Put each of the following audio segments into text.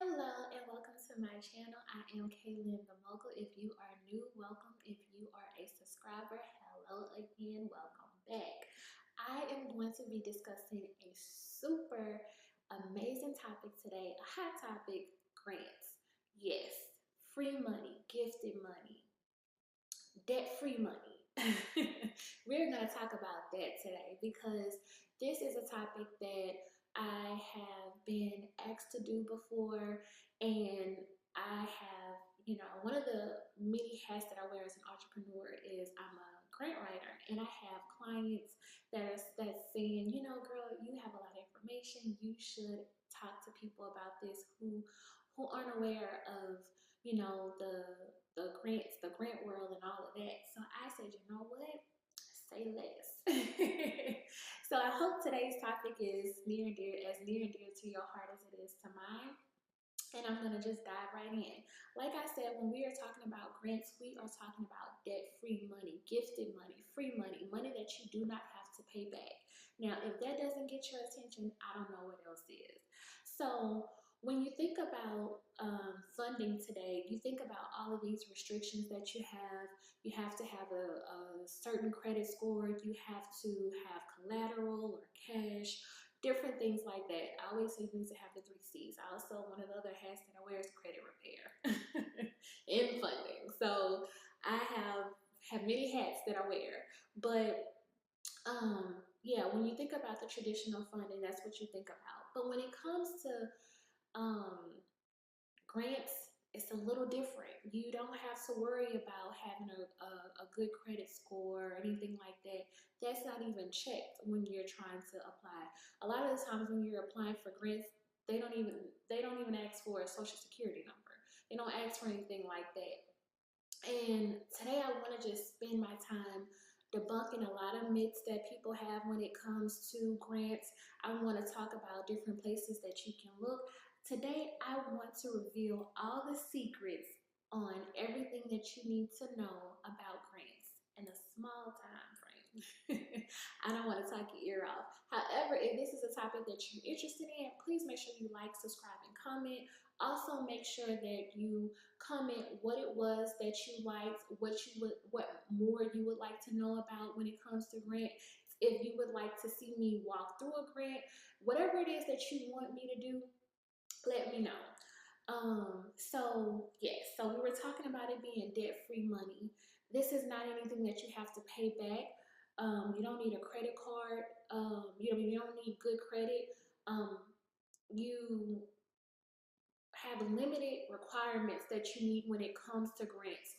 Hello and welcome to my channel. I am Kaylin the Mogul. If you are new, welcome. If you are a subscriber, hello again, welcome back. I am going to be discussing a super amazing topic today, a hot topic, grants. Yes, free money, gifted money, debt-free money. We're going to talk about that today because this is a topic that I have been asked to do before, and I have, one of the many hats that I wear as an entrepreneur is I'm a grant writer, and I have clients that's saying, girl, you have a lot of information. You should talk to people about this who aren't aware of, the grants, the grant world, and all of that. So I said, you know what? Say less. So I hope today's topic is near and dear to your heart as it is to mine. And I'm going to just dive right in. Like I said, when we are talking about grants, we are talking about debt-free money, gifted money, free money, money that you do not have to pay back. Now, if that doesn't get your attention, I don't know what else is. So when you think about funding today, you think about all of these restrictions that you have. You have to have a certain credit score. You have to have collateral or cash, different things like that. I always say you need to have the three C's. Also, one of the other hats that I wear is credit repair in funding. So I have many hats that I wear, but yeah, when you think about the traditional funding, that's what you think about. But when it comes to um, grants, it's a little different. You don't have to worry about having a good credit score or anything like that. That's not even checked when you're trying to apply. A lot of the times when you're applying for grants, they don't even ask for a social security number. They don't ask for anything like that. And today I want to just spend my time debunking a lot of myths that people have when it comes to grants. I want to talk about different places that you can look. Today I want to reveal all the secrets on everything that you need to know about grants in a small time frame. I don't want to talk your ear off. However, if this is a topic that you're interested in, please make sure you like, subscribe, and comment. Also, make sure that you comment what it was that you liked, what more you would like to know about when it comes to grant. If you would like to see me walk through a grant, whatever it is that you want me to do, let me know. So yes, so we were talking about it being debt-free money. This is not anything that you have to pay back. You don't need a credit card. You don't need good credit. You have limited requirements that you need when it comes to grants.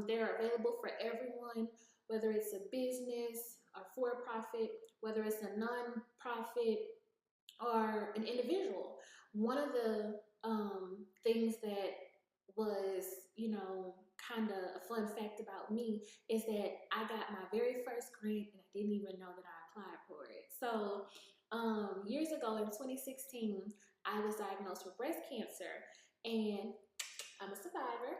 They're available for everyone, whether it's a business or for-profit, whether it's a non-profit or an individual. One of the things that was, kind of a fun fact about me is that I got my very first grant and I didn't even know that I applied for it. So years ago in 2016, I was diagnosed with breast cancer, and I'm a survivor.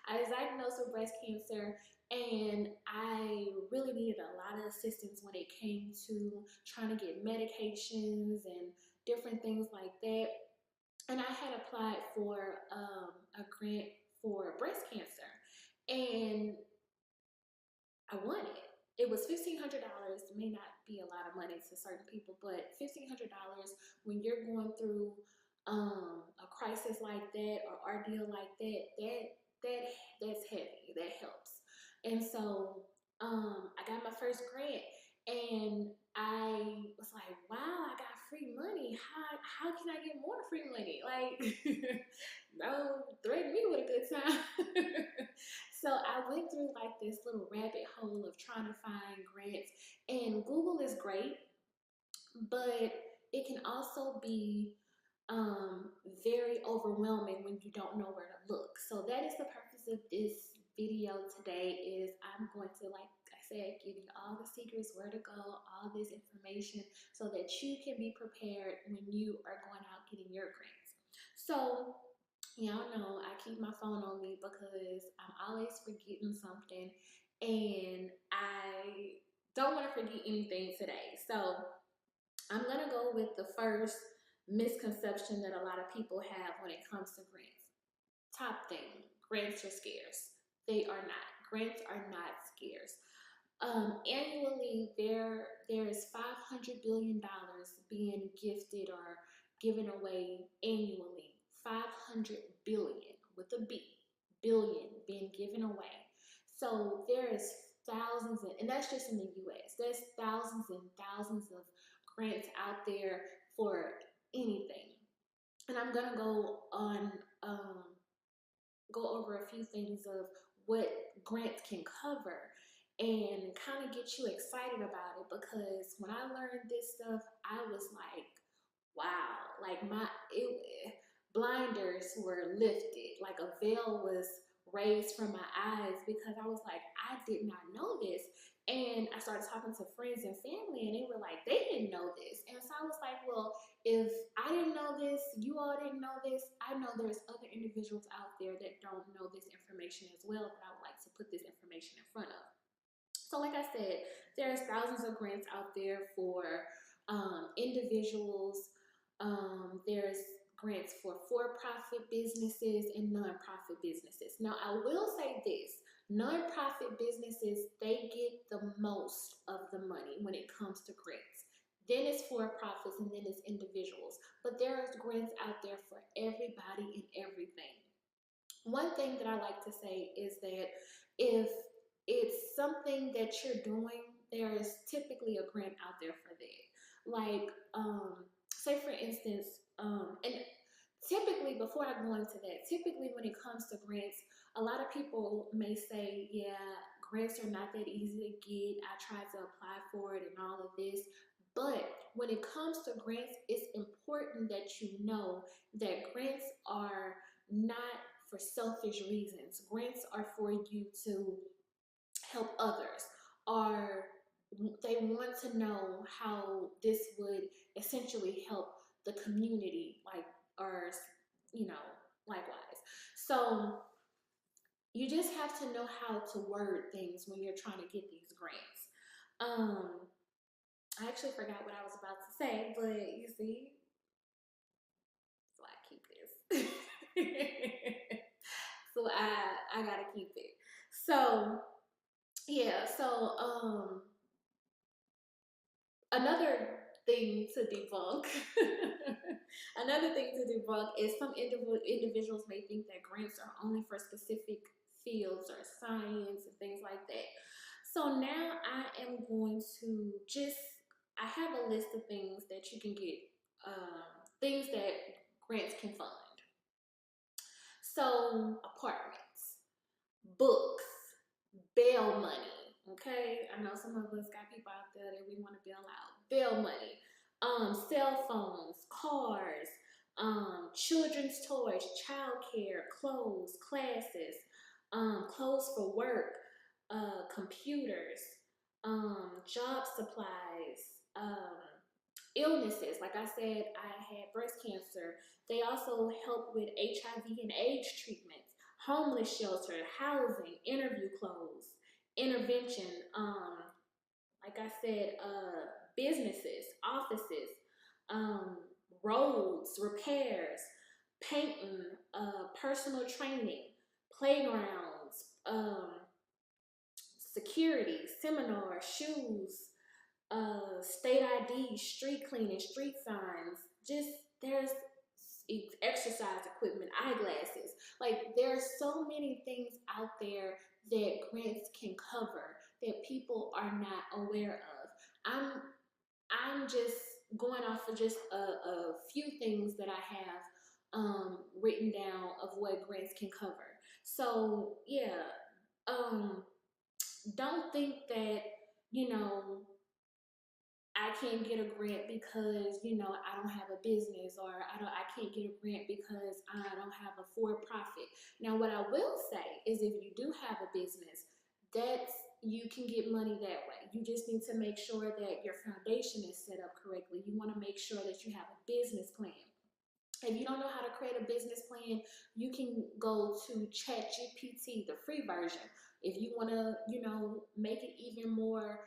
I was diagnosed with breast cancer, and I really needed a lot of assistance when it came to trying to get medications and different things like that. And I had applied for a grant for breast cancer, and I won it. It was $1,500. May not be a lot of money to certain people, but $1,500 when you're going through a crisis like that or ordeal like that's heavy. That helps. And so I got my first grant, and I was like, wow, I got free money. How can I get more free money? Like, no, threaten me with a good time. So I went through like this little rabbit hole of trying to find grants, and Google is great, but it can also be very overwhelming when you don't know where to look. So that is the purpose of this video today. Is I'm going to, like I said, give you all the secrets, where to go, all this information, so that you can be prepared when you are going out getting your grants. So y'all know I keep my phone on me because I'm always forgetting something, and I don't want to forget anything today. So I'm gonna go with the first misconception that a lot of people have when it comes to grants. Top thing, grants are scarce. They are not. Grants are not scarce. Annually, there is $500 billion being gifted or given away annually. 500 billion with a B, billion being given away. So there is thousands, and that's just in the U.S. There's thousands and thousands of grants out there for anything. And I'm gonna um, go over a few things of what grants can cover and kind of get you excited about it, because when I learned this stuff, I was like, wow, like blinders were lifted, like a veil was raised from my eyes, because I was like, I did not know this. And I started talking to friends and family, and they were like, they didn't know this. And so I was like, well, if I didn't know this, you all didn't know this, I know there's other individuals out there that don't know this information as well, that I would like to put this information in front of. So like I said, there's thousands of grants out there for individuals. There's grants for-profit businesses and non-profit businesses. Now, I will say this. Non-profit businesses, they get the most of the money when it comes to grants. Then it's for-profits, and then it's individuals. But there's grants out there for everybody and everything. One thing that I like to say is that if it's something that you're doing, there is typically a grant out there for that. Like, say for instance, and typically, before I go into that, typically when it comes to grants, a lot of people may say, yeah, grants are not that easy to get. I tried to apply for it and all of this. But when it comes to grants, it's important that you know that grants are not for selfish reasons. Grants are for you to help others, or they want to know how this would essentially help the community, like, or, you know, likewise. So you just have to know how to word things when you're trying to get these grants. I actually forgot what I was about to say, but you see, so I keep this. So I gotta keep it. So yeah, so another thing to debunk, another thing to debunk is some individuals may think that grants are only for specific fields or science and things like that. So now I am going to I have a list of things that you can get, things that grants can fund. So apartments, books, bail money. Okay, I know some of us got people out there that we want to bail out. Bail money, cell phones, cars, children's toys, childcare, clothes, classes, clothes for work, computers, job supplies, illnesses. Like I said, I had breast cancer. They also help with HIV and AIDS treatments, homeless shelter, housing, interview clothes, intervention. Like I said, businesses, offices, um, roads, repairs, painting, personal training, playgrounds, security, seminars, shoes, state ID, street cleaning, street signs. Just there's exercise equipment, eyeglasses. Like there are so many things out there that grants can cover that people are not aware of. I'm just going off of just a few things that I have written down of what grants can cover. So yeah, don't think that, you know, I can't get a grant because, you know, I don't have a business, or I can't get a grant because I don't have a for-profit. Now, what I will say is if you do have a business, that's you can get money that way. You just need to make sure that your foundation is set up correctly. You want to make sure that you have a business plan. If you don't know how to create a business plan, you can go to ChatGPT, the free version. If you want to, you know, make it even more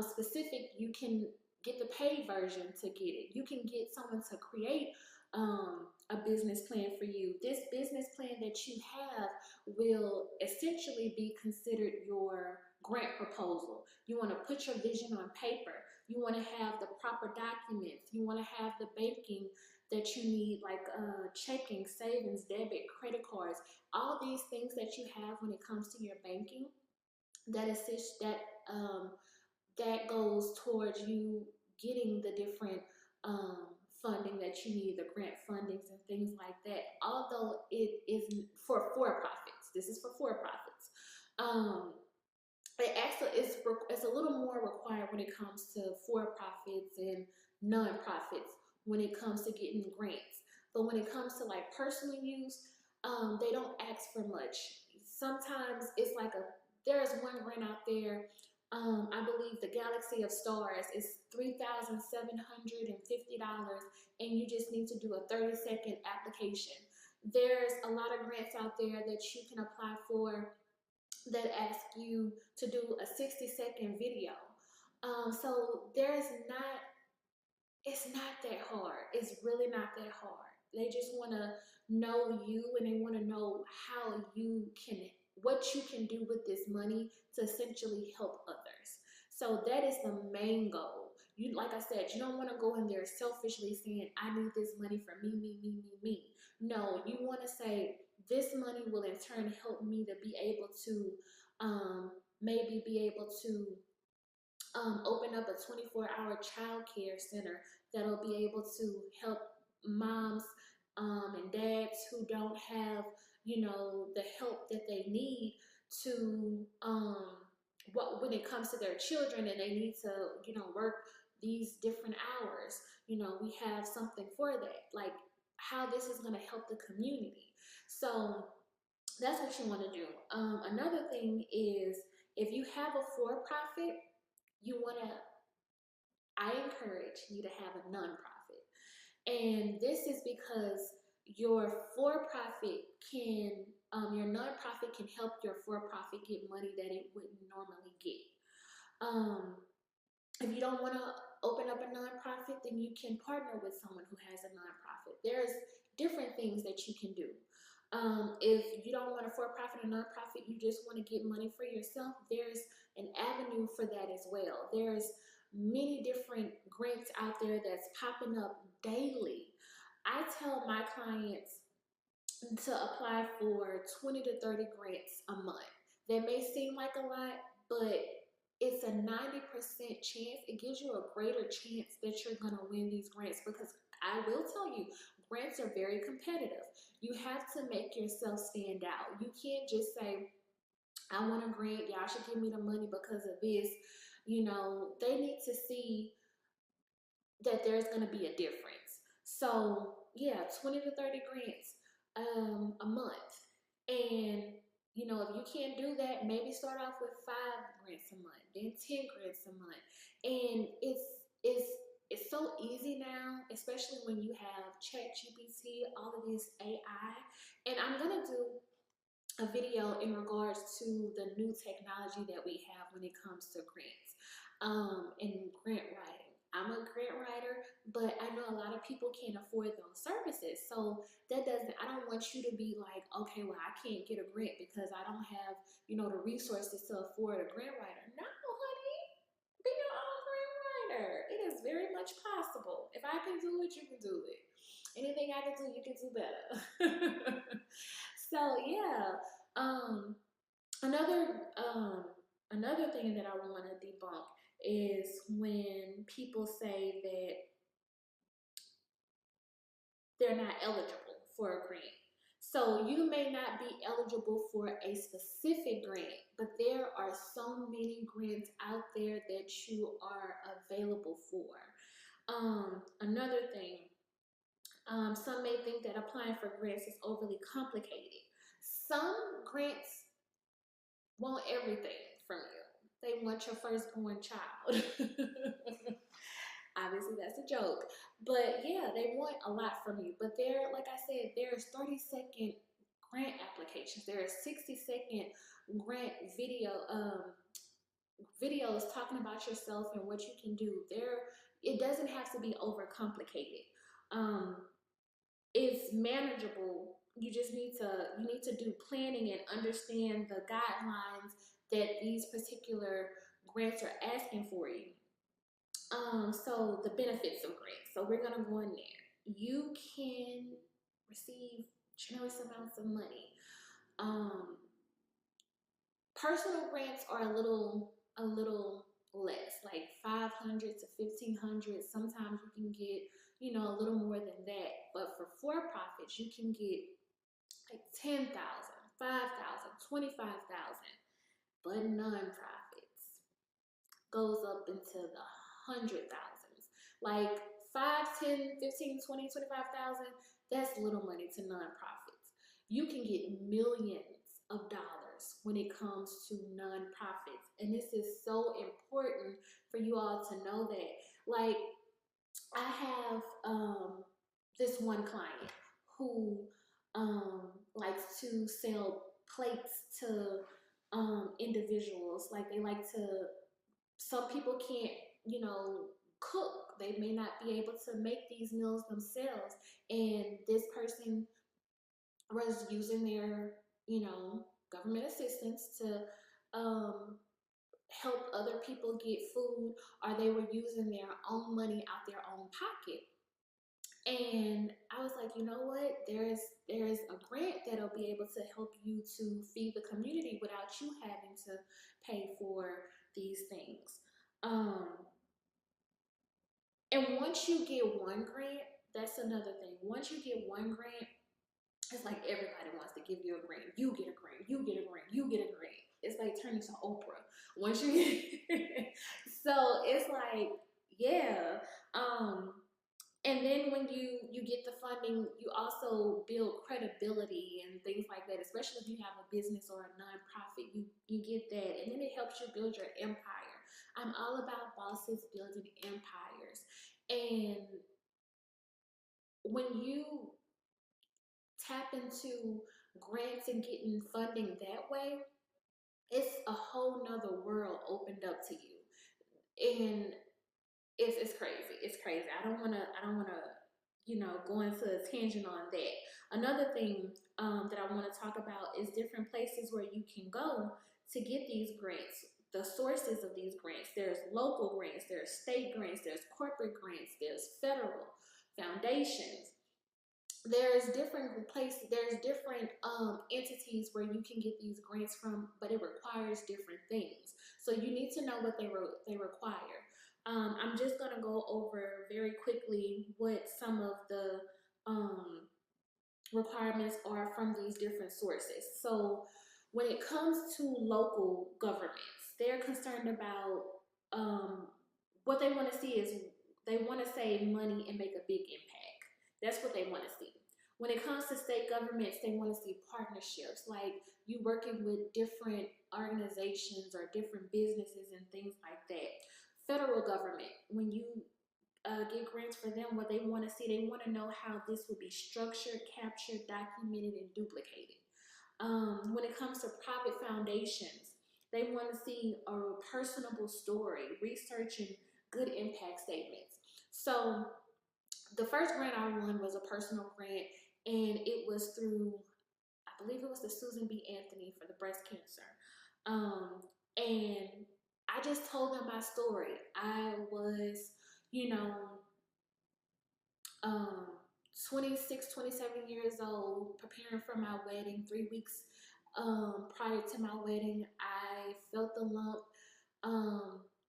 specific, you can get the paid version to get it. You can get someone to create a business plan for you. This business plan that you have will essentially be considered your grant proposal. You want to put your vision on paper. You want to have the proper documents. You want to have the banking that you need, like checking, savings, debit, credit cards, all these things that you have when it comes to your banking that assist that goes towards you getting the different funding that you need, the grant fundings and things like that. Although it is for profits, this is for profits. It actually is it's a little more required when it comes to for profits and non-profits when it comes to getting grants. But when it comes to like personal use, they don't ask for much. Sometimes it's like there's one grant out there. I believe the Galaxy of Stars is $3,750, and you just need to do a 30-second application. There's a lot of grants out there that you can apply for that ask you to do a 60-second video. So it's not that hard. It's really not that hard. They just want to know you, and they want to know what you can do with this money to essentially help others. So that is the main goal. Like I said, you don't want to go in there selfishly saying, I need this money for me, me, me, me, me. No, you want to say, this money will in turn help me to be able to maybe be able to open up a 24-hour child care center that'll be able to help moms and dads who don't have, the help that they need to when it comes to their children, and they need to, work these different hours. We have something for that, like how this is going to help the community. So that's what you want to do. Another thing is, if you have a for-profit, I encourage you to have a nonprofit. And this is because your for-profit your nonprofit can help your for-profit get money that it wouldn't normally get. If you don't want to open up a nonprofit, then you can partner with someone who has a nonprofit. There's different things that you can do. If you don't want a for-profit or nonprofit, you just want to get money for yourself, there's an avenue for that as well. There's many different grants out there that's popping up daily. I tell my clients to apply for 20 to 30 grants a month. That may seem like a lot, but it's a 90% chance. It gives you a greater chance that you're going to win these grants, because I will tell you, grants are very competitive. You have to make yourself stand out. You can't just say, I want a grant, y'all should give me the money because of this. They need to see that there's going to be a difference. So yeah, 20 to 30 grants a month. And if you can't do that, maybe start off with 5 grants a month, then 10 grants a month. And it's so easy now, especially when you have ChatGPT, all of this AI. And I'm gonna do a video in regards to the new technology that we have when it comes to grants and grant writing. I'm a grant writer, but I know a lot of people can't afford those services. So I don't want you to be like, okay, well, I can't get a grant because I don't have, the resources to afford a grant writer. No, honey, be your own grant writer. It is very much possible. If I can do it, you can do it. Anything I can do, you can do better. So yeah, another thing that I want to debunk is when people say that they're not eligible for a grant. So you may not be eligible for a specific grant, but there are so many grants out there that you are available for. Another thing, some may think that applying for grants is overly complicated. Some grants want everything from you. They want your firstborn child. Obviously, that's a joke. But yeah, they want a lot from you. But like I said, there's 30-second grant applications. There are 60-second grant videos talking about yourself and what you can do. it doesn't have to be overcomplicated. It's manageable. You need to do planning and understand the guidelines that these particular grants are asking for you. So the benefits of grants. So we're gonna go in there. You can receive generous amounts of money. Um, Personal grants are a little less, like 500 to 1,500. Sometimes you can get, a little more than that. But for profits, you can get like 10,000, 5,000, 25,000. But nonprofits goes up into the hundred thousands. Like 5, 10, 15, 20, 25,000. That's little money to nonprofits. You can get millions of dollars when it comes to nonprofits. And this is so important for you all to know that. Like, I have this one client who likes to sell plates to individuals. Like, they like to, some people can't, cook. They may not be able to make these meals themselves. And this person was using their, government assistance to um, help other people get food, or they were using their own money out their own pocket. And I was like, you know what? There's a grant that'll be able to help you to feed the community without you having to pay for these things. Um, and once you get one grant, that's another thing. Once you get one grant, it's like everybody wants to give you a grant. You get a grant. You get a grant. You get a grant. It's like turning to Oprah. Once you get, so it's like, yeah. And then when you get the funding, you also build credibility and things like that. Especially if you have a business or a nonprofit, you get that, and then it helps you build your empire. I'm all about bosses building empires, and when you tap into grants and getting funding that way, it's a whole nother world opened up to you. And it's crazy. It's crazy. I don't wanna go into a tangent on that. Another thing that I want to talk about is different places where you can go to get these grants. The sources of these grants. There's local grants, there's state grants, there's corporate grants, there's federal foundations. There's different entities where you can get these grants from, but it requires different things. So you need to know what they require. I'm just gonna go over very quickly what some of the requirements are from these different sources. So when it comes to local governments, they're concerned about what they want to see is they want to save money and make a big impact. That's what they want to see. When it comes to state governments, they want to see partnerships, like you working with different organizations or different businesses and things like that. Federal government, when you get grants for them, what they want to see, they want to know how this will be structured, captured, documented, and duplicated. When it comes to private foundations, they want to see a personable story, researching good impact statements. So the first grant I won was a personal grant, and it was through, I believe it was the Susan B. Anthony for the breast cancer. And I just told them my story. I was, you know, um, 26, 27 years old, preparing for my wedding. 3 weeks prior to my wedding, I felt the lump.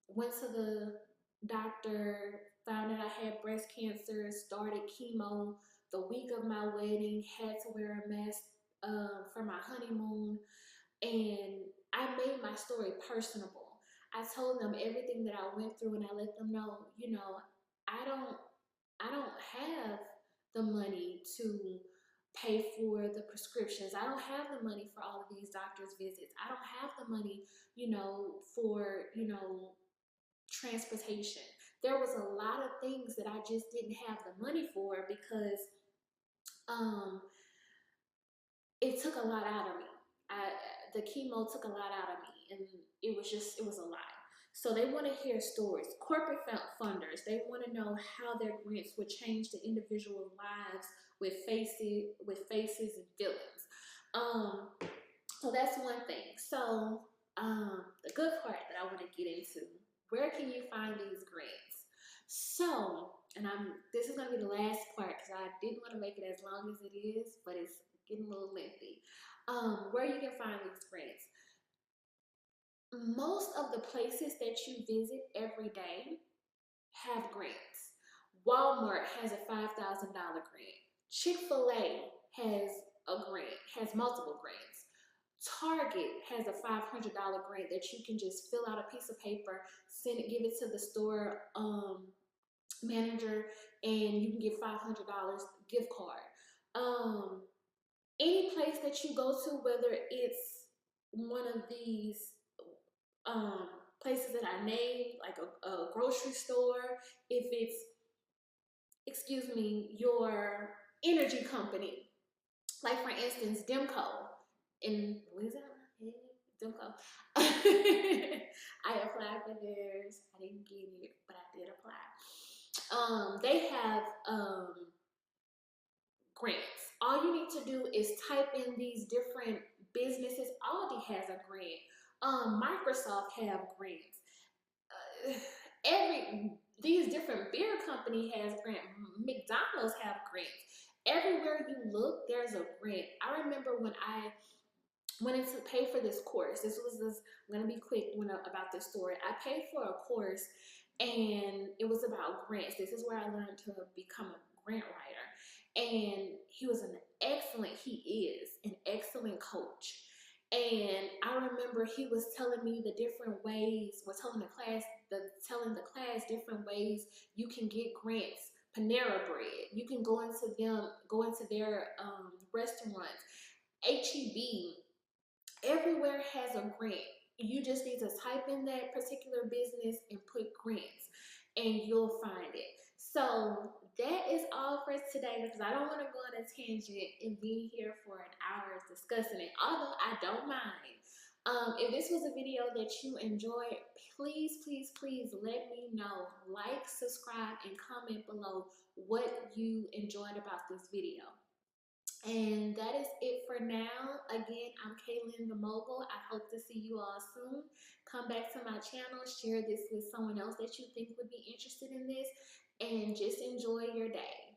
Went to the doctor, found out I had breast cancer, started chemo the week of my wedding, had to wear a mask for my honeymoon, and I made my story personable. I told them everything that I went through, and I let them know, I don't I don't have the money to pay for the prescriptions. I don't have the money for all of these doctor's visits. I don't have the money, for, transportation. There was a lot of things that I just didn't have the money for because um it took a lot out of me. I The chemo took a lot out of me, and it was a lot. So they want to hear stories. Corporate funders, they want to know how their grants would change the individual lives with faces and feelings. Um, so that's one thing. So the good part that I want to get into, where can you find these grants? So, and this is gonna be the last part because I didn't want to make it as long as it is, but it's getting a little lengthy. Where you can find these grants. Most of the places that you visit every day have grants. Walmart has a $5,000 grant. Chick-fil-A has a grant, has multiple grants. Target has a $500 grant that you can just fill out a piece of paper, send it, give it to the store manager, and you can get $500 gift card. Any place that you go to, whether it's one of these places that I named, like a grocery store, if it's, excuse me, your energy company, like for instance, Demco, in, what is that? Demco. I applied for theirs. I didn't get it, but I did apply. They have grants. All you need to do is type in these different businesses. Aldi has a grant. Microsoft have grants. These different beer company has grant. McDonald's have grants. Everywhere you look, there's a grant. I remember when I wanted to pay for this course. I'm gonna be quick about this story. I paid for a course, and it was about grants. This is where I learned to become a grant writer. And he is an excellent coach. And I remember he was telling me the different ways, telling the class different ways you can get grants. Panera Bread, you can go into their restaurants. HEB, everywhere has a grant. You just need to type in that particular business and put grants, and you'll find it. So that is all for today, because I don't want to go on a tangent and be here for an hour discussing it, although I don't mind. If this was a video that you enjoyed, please, please, please let me know. Like, subscribe, and comment below what you enjoyed about this video. And that is it for now. Again, I'm Kaylin the Mogul. I hope to see you all soon. Come back to my channel, share this with someone else that you think would be interested in this, and just enjoy your day.